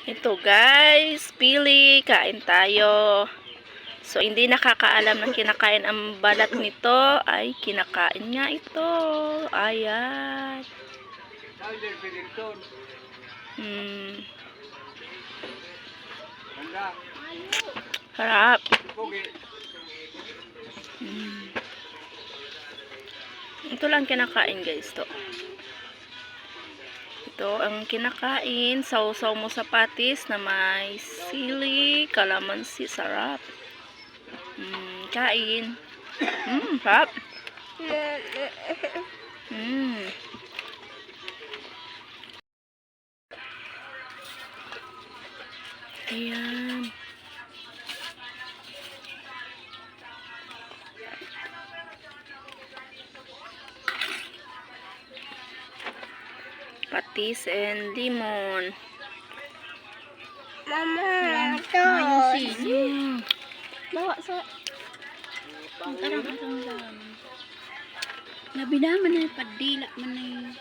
Ito guys, pili, kain tayo. So, hindi nakakaalam ng kinakain ang balat nito, ay kinakain nga ito. Ayan. Harap. Ito lang kinakain guys to. Ito ang kinakain, sausaw mo sa patis na may sili, kalamansi, sarap. Kain. Sarap. Ayan. Patis and lemon. Mama, ito. Bawa sa... Tarang lang. Nabinaman na padila man na